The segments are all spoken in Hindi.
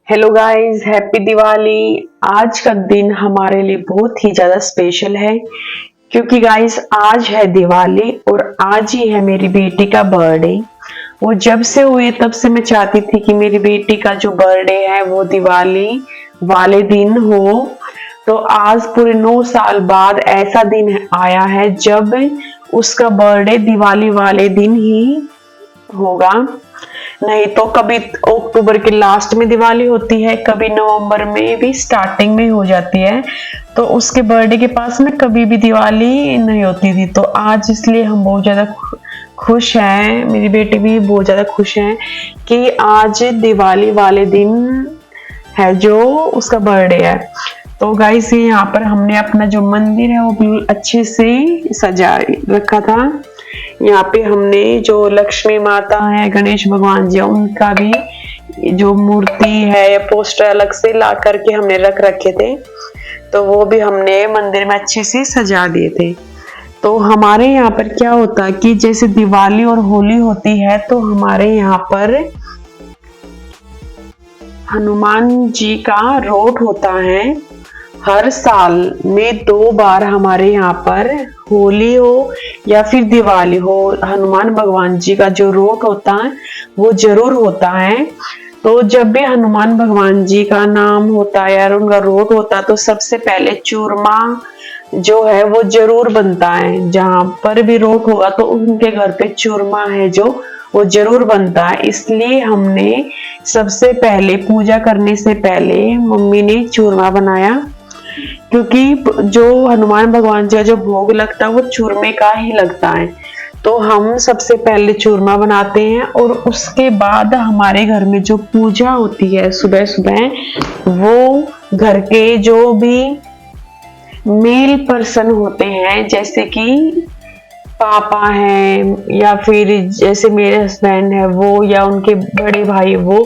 Hello guys, happy Diwali. आज का दिन हमारे लिए बहुत ही ज्यादा स्पेशल है क्योंकि गाइस आज है दिवाली और आज ही है मेरी बेटी का बर्थडे। वो जब से हुई तब से मैं चाहती थी कि मेरी बेटी का जो बर्थडे है वो दिवाली वाले दिन हो। तो आज पूरे 9 साल बाद ऐसा दिन आया है जब उसका बर्थडे दिवाली वाले दिन ही होगा। नहीं तो कभी अक्टूबर के लास्ट में दिवाली होती है, कभी नवंबर में भी स्टार्टिंग में हो जाती है। तो उसके बर्थडे के पास में कभी भी दिवाली नहीं होती थी। तो आज इसलिए हम बहुत ज्यादा खुश हैं, मेरी बेटी भी बहुत ज्यादा खुश है कि आज दिवाली वाले दिन है जो उसका बर्थडे है। तो गाइस यहाँ पर हमने अपना जो मंदिर है वो बिल्कुल अच्छे से सजा रखा था। यहाँ पे हमने जो लक्ष्मी माता है, गणेश भगवान जी, उनका भी जो मूर्ति है या पोस्टर अलग से ला करके हमने रख रखे थे। तो वो भी हमने मंदिर में अच्छे से सजा दिए थे। तो हमारे यहाँ पर क्या होता है कि जैसे दिवाली और होली होती है तो हमारे यहाँ पर हनुमान जी का रोट होता है। हर साल में 2 बार हमारे यहाँ पर होली हो या फिर दिवाली हो, हनुमान भगवान जी का जो रोट होता है वो जरूर होता है। तो जब भी हनुमान भगवान जी का नाम होता है या उनका रोट होता है तो सबसे पहले चूरमा जो है वो जरूर बनता है। जहां पर भी रोट होगा तो उनके घर पे चूरमा है जो वो जरूर बनता है। इसलिए हमने सबसे पहले पूजा करने से पहले मम्मी ने चूरमा बनाया, क्योंकि जो हनुमान भगवान जी का जो भोग लगता है वो चूरमे का ही लगता है। तो हम सबसे पहले चूरमा बनाते हैं और उसके बाद हमारे घर में जो पूजा होती है सुबह सुबह, वो घर के जो भी मेल पर्सन होते हैं जैसे कि पापा हैं या फिर जैसे मेरे हस्बैंड है वो या उनके बड़े भाई, वो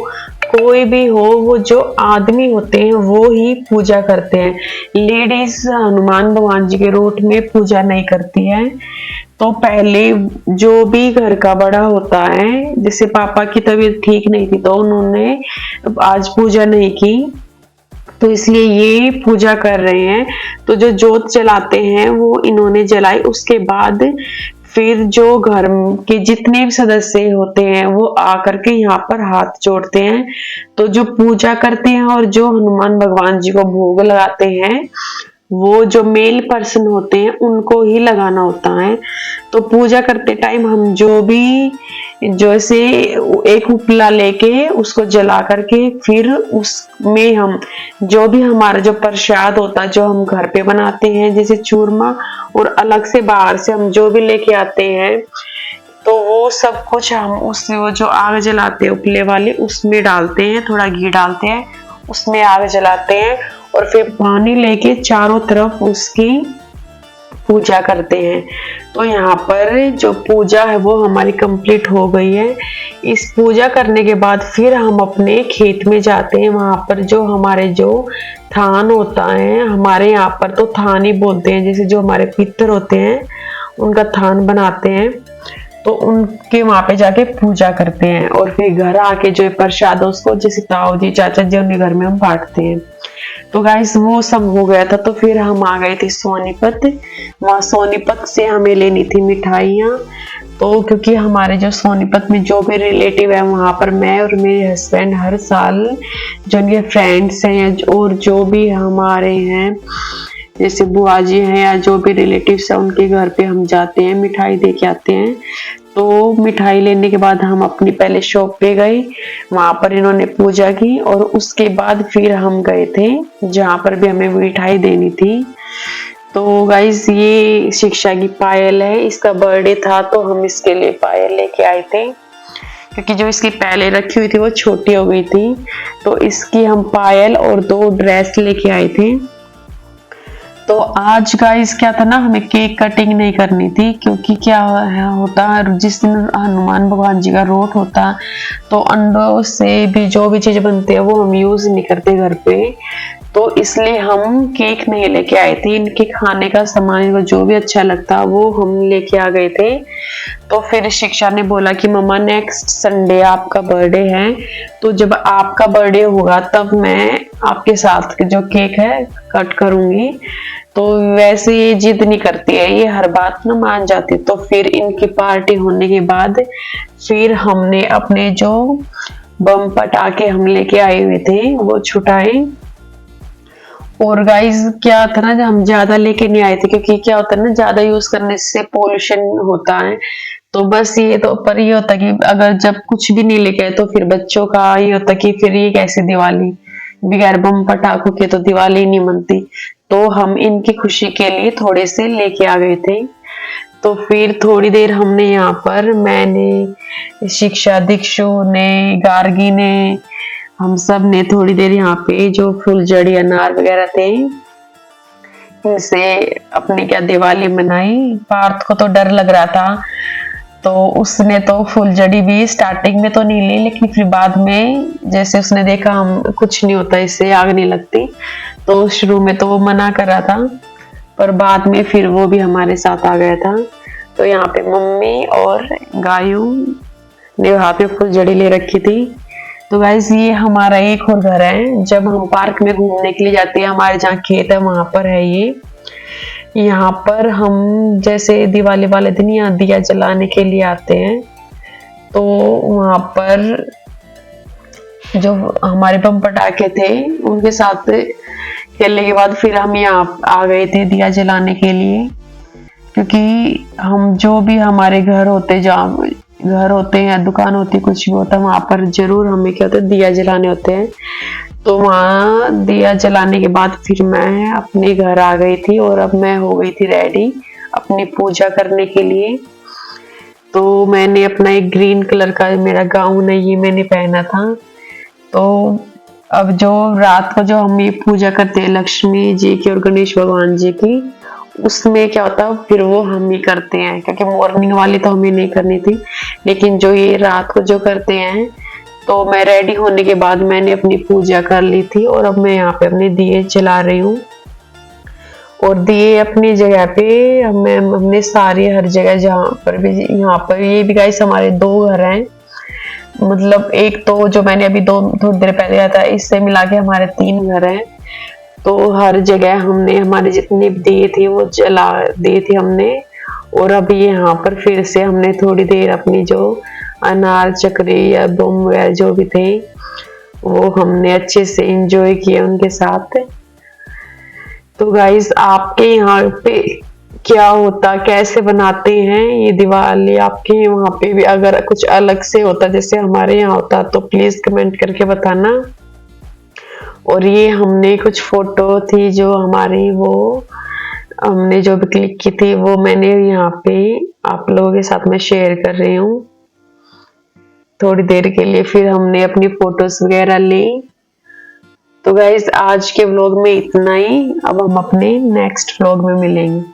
कोई भी हो, वो जो आदमी होते हैं वो ही पूजा करते हैं। लेडीज हनुमान भगवान जी के रोट में पूजा नहीं करती है। तो पहले जो भी घर का बड़ा होता है, जैसे पापा की तबीयत ठीक नहीं थी तो उन्होंने आज पूजा नहीं की, तो इसलिए ये पूजा कर रहे हैं। तो जो जोत जलाते हैं वो इन्होंने जलाई। उसके बाद फिर जो घर के जितने भी सदस्य होते हैं वो आकर के यहाँ पर हाथ जोड़ते हैं। तो जो पूजा करते हैं और जो हनुमान भगवान जी को भोग लगाते हैं वो जो मेल पर्सन होते हैं उनको ही लगाना होता है। तो पूजा करते टाइम हम जो भी जैसे एक उपला लेके उसको जला करके फिर उसमें हम जो भी हमारा जो प्रसाद होता है जो हम घर पे बनाते हैं जैसे चूरमा, और अलग से बाहर से हम जो भी लेके आते हैं तो वो सब कुछ हम उसमें वो जो आग जलाते हैं उपले वाली उसमें डालते हैं, थोड़ा घी डालते हैं, उसमें आग जलाते हैं और फिर पानी लेके चारों तरफ उसकी पूजा करते हैं। तो यहाँ पर जो पूजा है वो हमारी कंप्लीट हो गई है। इस पूजा करने के बाद फिर हम अपने खेत में जाते हैं। वहां पर जो हमारे जो थान होता है, हमारे यहाँ पर तो थान ही बोलते हैं, जैसे जो हमारे पितर होते हैं उनका थान बनाते हैं। तो उनके वहां पे जाके पूजा करते हैं और फिर घर आके जो प्रसाद है उसको जैसे ताऊ जी चाचा जी उनके घर में हम बांटते हैं। तो गाइस वो सब हो गया था। तो फिर हम आ गए थे सोनीपत। वहां सोनीपत से हमें लेनी थी मिठाइयाँ। तो क्योंकि हमारे जो सोनीपत में जो भी रिलेटिव है वहां पर मैं और मेरे हस्बैंड हर साल जो उनके फ्रेंड्स हैं और जो भी हमारे हैं जैसे बुआ जी हैं या जो भी रिलेटिव्स है उनके घर पे हम जाते हैं, मिठाई दे के आते हैं। तो मिठाई लेने के बाद हम अपनी पहले शॉप पे गए, वहां पर इन्होंने पूजा की और उसके बाद फिर हम गए थे जहां पर भी हमें मिठाई देनी थी। तो गाइस ये शिक्षा की पायल है, इसका बर्थडे था तो हम इसके लिए पायल लेके आए थे क्योंकि जो इसकी पहले रखी हुई थी वो छोटी हो गई थी। तो इसकी हम पायल और 2 ड्रेस लेके आए थे। तो आज गाइस क्या था ना, हमें केक कटिंग नहीं करनी थी क्योंकि क्या होता है जिस दिन हनुमान भगवान जी का रोट होता तो अंडों से भी जो भी चीज बनती है वो हम यूज नहीं करते घर पे। तो इसलिए हम केक नहीं लेके आए थे। इनके खाने का सामान, इनको जो भी अच्छा लगता वो हम लेके आ गए थे। तो फिर शिक्षा ने बोला कि मम्मा नेक्स्ट संडे आपका बर्थडे है, तो जब आपका बर्थडे होगा तब मैं आपके साथ जो केक है कट करूंगी। तो वैसे ये जिद नहीं करती है, ये हर बात ना मान जाती। तो फिर इनकी पार्टी होने के बाद फिर हमने अपने जो बम पटाखे हम लेके आए हुए थे वो छुटाए। और गाइस क्या था ना, जब हम ज्यादा लेके नहीं आए थे, क्योंकि क्या होता है ना, ज्यादा यूज करने से पोल्यूशन होता है। तो बस ये तो पर ये होता कि अगर जब कुछ भी नहीं लेके आए तो फिर बच्चों का ये होता कि फिर ये कैसे दिवाली, बगैर बम पटाखों के तो दिवाली नहीं मनती। तो हम इनकी खुशी के लिए थोड़े से लेके आ गए थे। तो फिर थोड़ी देर हमने यहाँ पर, मैंने, शिक्षा, दीक्षु ने, गार्गी ने, हम सब ने थोड़ी देर यहाँ पे जो फुलझड़ी अनार वगैरह थे इनसे अपनी क्या दिवाली मनाई। पार्थ को तो डर लग रहा था, तो उसने तो फुलझड़ी भी स्टार्टिंग में तो नहीं ली, लेकिन फिर बाद में जैसे उसने देखा हम कुछ नहीं होता, इससे आग नहीं लगती, तो शुरू में तो वो मना कर रहा था, पर बाद में फिर वो भी हमारे साथ आ गया था। तो यहाँ पे मम्मी और गायू ने वहां पे फुलझड़ी ले रखी थी। तो गाइस ये हमारा एक और घर है। जब हम पार्क में घूमने के लिए जाते हैं, हमारे जहाँ खेत है वहां पर है ये। यहाँ पर हम जैसे दिवाली वाले दिन यहाँ दिया जलाने के लिए आते हैं। तो वहां पर जो हमारे बम पटाखे थे उनके साथ खेलने के बाद फिर हम यहाँ आ गए थे दिया जलाने के लिए, क्योंकि हम जो भी हमारे घर होते, जहाँ घर होते हैं या दुकान होती, कुछ भी होता है, वहां पर जरूर हमें क्या होता है, दिया जलाने होते हैं। तो वहां दिया जलाने के बाद फिर मैं अपने घर आ गई थी और अब मैं हो गई थी रेडी अपनी पूजा करने के लिए। तो मैंने अपना एक ग्रीन कलर का मेरा गाउन है, ये मैंने पहना था। तो अब जो रात को जो हम ये पूजा करते हैं लक्ष्मी जी की और गणेश भगवान जी की, उसमें क्या होता है फिर वो हम ही करते हैं, क्योंकि मॉर्निंग वाली तो हमें नहीं करनी थी, लेकिन जो ये रात को जो करते हैं। तो मैं रेडी होने के बाद मैंने अपनी पूजा कर ली थी और अब मैं यहाँ पे अपने दिए जला रही हूँ। और दिए अपनी जगह पे हमने सारी हर जगह, जहाँ पर भी, यहाँ पर ये भी गाइस हमारे 2 घर हैं, मतलब एक तो जो मैंने अभी थोड़ी देर पहले आया था, इससे मिला के हमारे 3 घर हैं। तो हर जगह हमने हमारे जितने दिए थे वो जला दिए थे हमने। और अभी यहाँ पर फिर से हमने थोड़ी देर अपनी जो अनार चक्री या बम वगैरह जो भी थे वो हमने अच्छे से एंजॉय किया उनके साथ। तो गाइस आपके यहाँ पे क्या होता, कैसे बनाते हैं ये दिवाली, आपके वहाँ पे भी अगर कुछ अलग से होता जैसे हमारे यहाँ होता तो प्लीज कमेंट करके बताना। और ये हमने कुछ फोटो थी जो हमारी, वो हमने जो भी क्लिक की थी वो मैंने यहाँ पे आप लोगों के साथ में शेयर कर रही हूँ थोड़ी देर के लिए। फिर हमने अपनी फोटोज वगैरह ली। तो गाइज आज के व्लॉग में इतना ही, अब हम अपने नेक्स्ट व्लॉग में मिलेंगे।